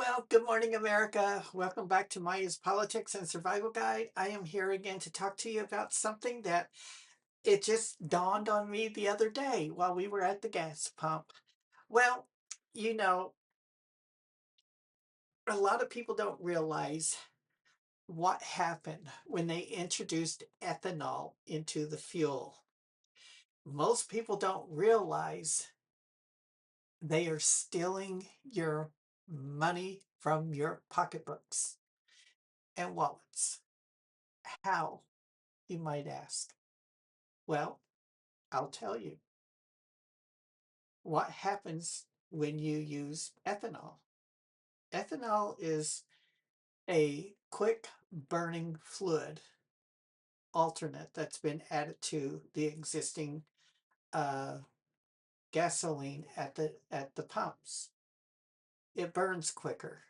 Well, good morning, America. Welcome back to Maya's Politics and Survival Guide. I am here again to talk to you about something that it just dawned on me the other day while we were at the gas pump. Well, you know, a lot of people don't realize what happened when they introduced ethanol into the fuel. Most people don't realize they are stealing your money from your pocketbooks and wallets. How, you might ask? Well, I'll tell you what happens when you use ethanol. Ethanol is a quick burning fluid alternate that's been added to the existing uh, gasoline at the pumps. It burns quicker.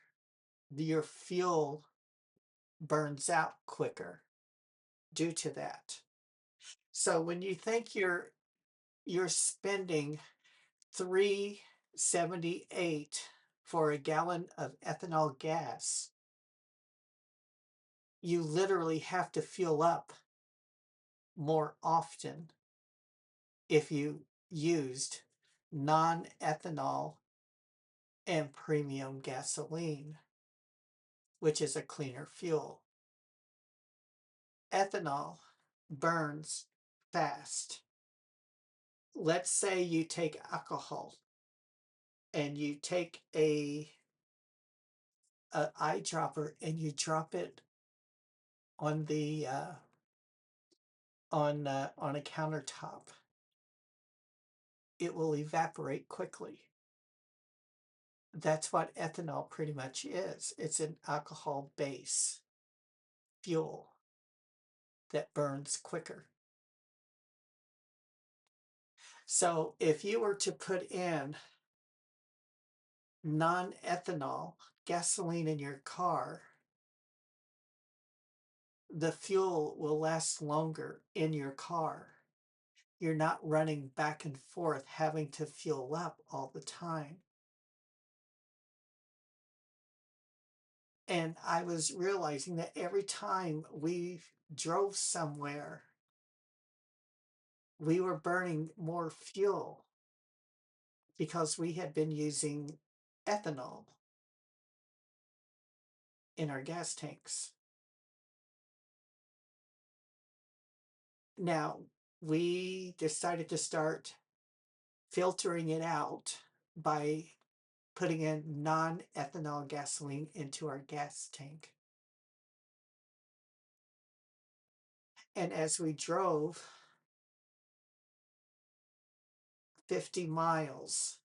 Your fuel burns out quicker due to that. So when you think you're spending 3.78 for a gallon of ethanol gas, you literally have to fuel up more often if you used non-ethanol and premium gasoline, which is a cleaner fuel. Ethanol burns fast. Let's say you take alcohol and you take a eyedropper and you drop it on the on a countertop. It will evaporate quickly. That's what ethanol pretty much is. It's an alcohol base fuel that burns quicker. So if you were to put in non-ethanol gasoline in your car, the fuel will last longer in your car. You're not running back and forth having to fuel up all the time. And I was realizing that every time we drove somewhere, we were burning more fuel because we had been using ethanol in our gas tanks. Now, we decided to start filtering it out by putting in non-ethanol gasoline into our gas tank. And as we drove 50 miles,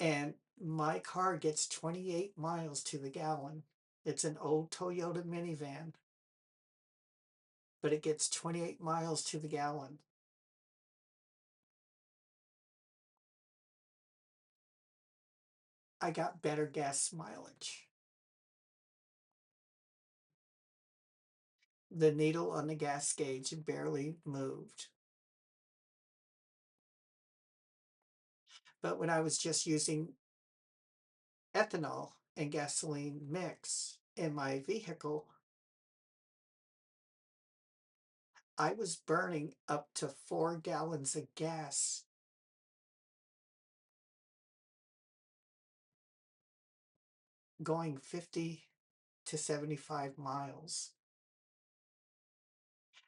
and my car gets 28 miles to the gallon. It's an old Toyota minivan, but it gets 28 miles to the gallon. I got better gas mileage. The needle on the gas gauge barely moved. But when I was just using ethanol and gasoline mix in my vehicle, I was burning up to 4 gallons of gas, going 50 to 75 miles.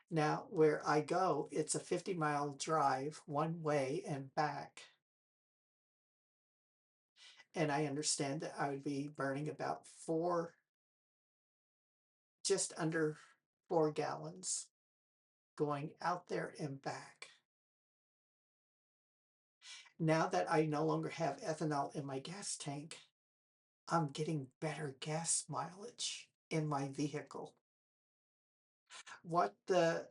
Now, where I go, it's a 50-mile drive one way and back. And I understand that I would be burning about just under 4 gallons going out there and back. Now that I no longer have ethanol in my gas tank, I'm getting better gas mileage in my vehicle. What the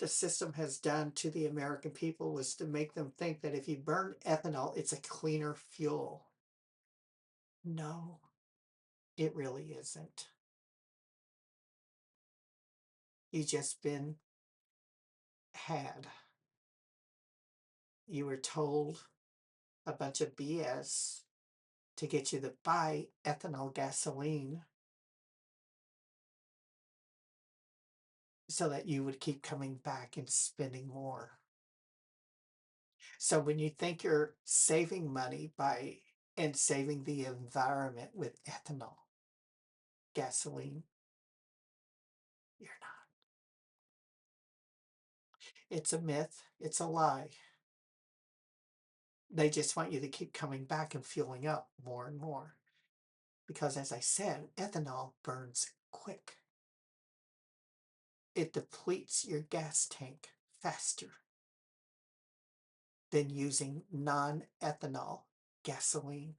system has done to the American people was to make them think that if you burn ethanol, it's a cleaner fuel. No, it really isn't. You just been had. You were told a bunch of BS to get you to buy ethanol gasoline so that you would keep coming back and spending more. So when you think you're saving money by and saving the environment with ethanol gasoline, you're not. It's a myth. It's a lie. They just want you to keep coming back and fueling up more and more. Because as I said, ethanol burns quick. It depletes your gas tank faster than using non-ethanol gasoline.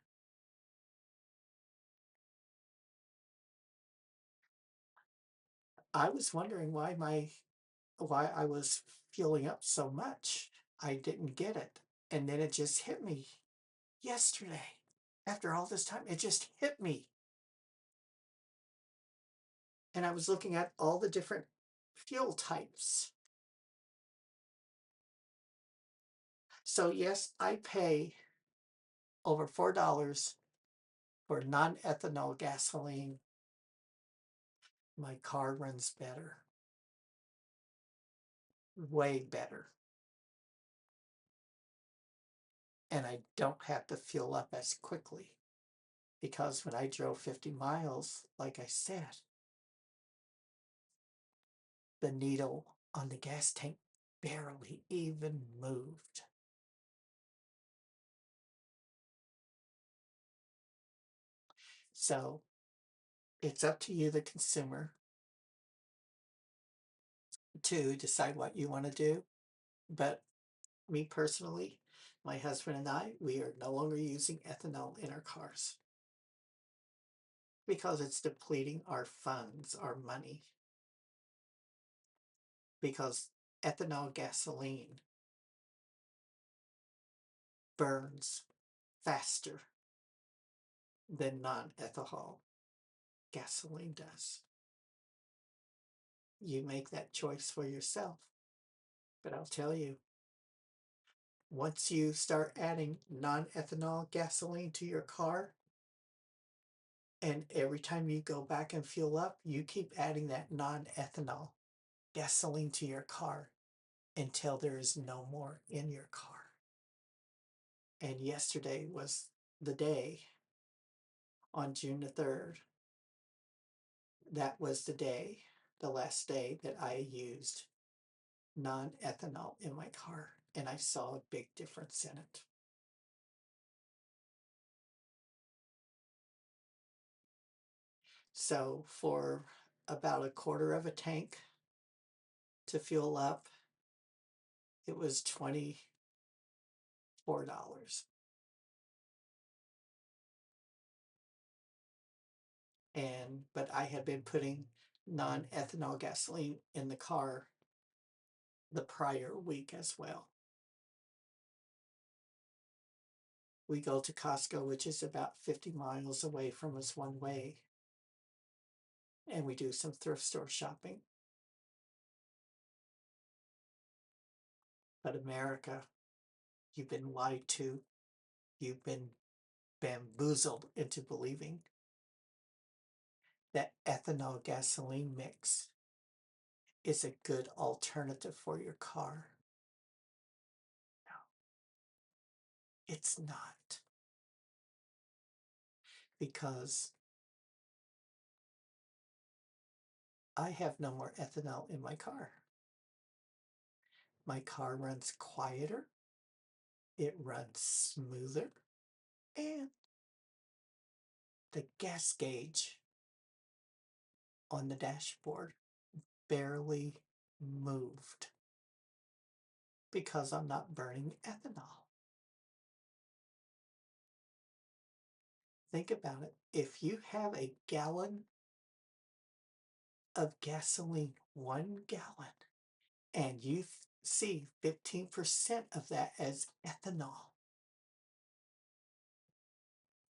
I was wondering why I was fueling up so much. I didn't get it. And then it just hit me yesterday. After all this time, it just hit me. And I was looking at all the different fuel types. So yes, I pay over $4 for non-ethanol gasoline. My car runs better, way better. And I don't have to fuel up as quickly because when I drove 50 miles, like I said, the needle on the gas tank barely even moved. So it's up to you, the consumer, to decide what you want to do. But me personally, my husband and I, we are no longer using ethanol in our cars because it's depleting our funds, our money. Because ethanol gasoline burns faster than non-ethanol gasoline does. You make that choice for yourself. But I'll tell you, once you start adding non-ethanol gasoline to your car, and every time you go back and fuel up, you keep adding that non-ethanol gasoline to your car until there is no more in your car. And yesterday was the day, on June the 3rd, that was the day, the last day that I used non-ethanol in my car, and I saw a big difference in it. So for about a quarter of a tank to fuel up, it was $24. But I had been putting non-ethanol gasoline in the car the prior week as well. We go to Costco, which is about 50 miles away from us one way, and we do some thrift store shopping. But America, you've been lied to. You've been bamboozled into believing that ethanol gasoline mix is a good alternative for your car. No, it's not. Because I have no more ethanol in my car. My car runs quieter, it runs smoother, and the gas gauge on the dashboard barely moved because I'm not burning ethanol. Think about it. If you have a gallon of gasoline, 1 gallon, and you see 15% of that as ethanol,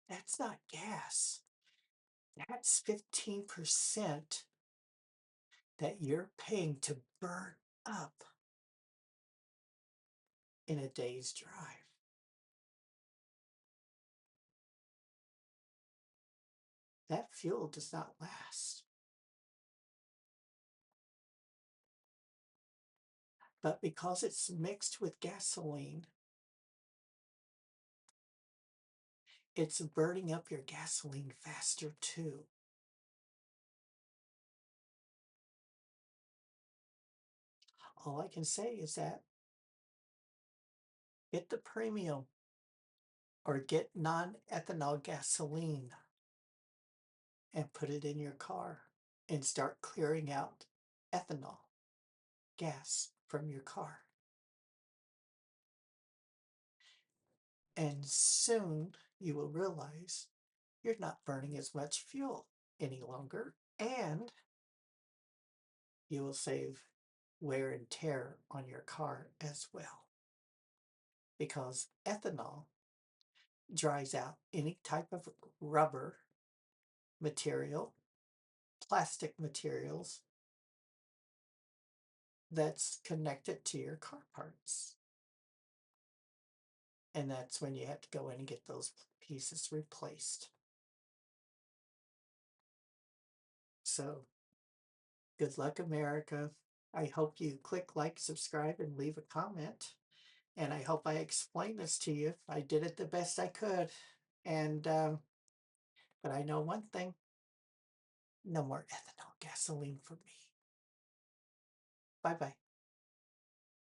that's not gas. That's 15% that you're paying to burn up in a day's drive. that fuel does not last. But because it's mixed with gasoline, it's burning up your gasoline faster too. All I can say is that get the premium or get non-ethanol gasoline and put it in your car and start clearing out ethanol gas from your car. And soon you will realize you're not burning as much fuel any longer, and you will save wear and tear on your car as well. Because ethanol dries out any type of rubber material, plastic materials that's connected to your car parts. And that's when you have to go in and get those pieces replaced. So, good luck, America. I hope you click like, subscribe, and leave a comment. And I hope I explained this to you. I did it the best I could. And, but I know one thing, no more ethanol gasoline for me. Bye bye.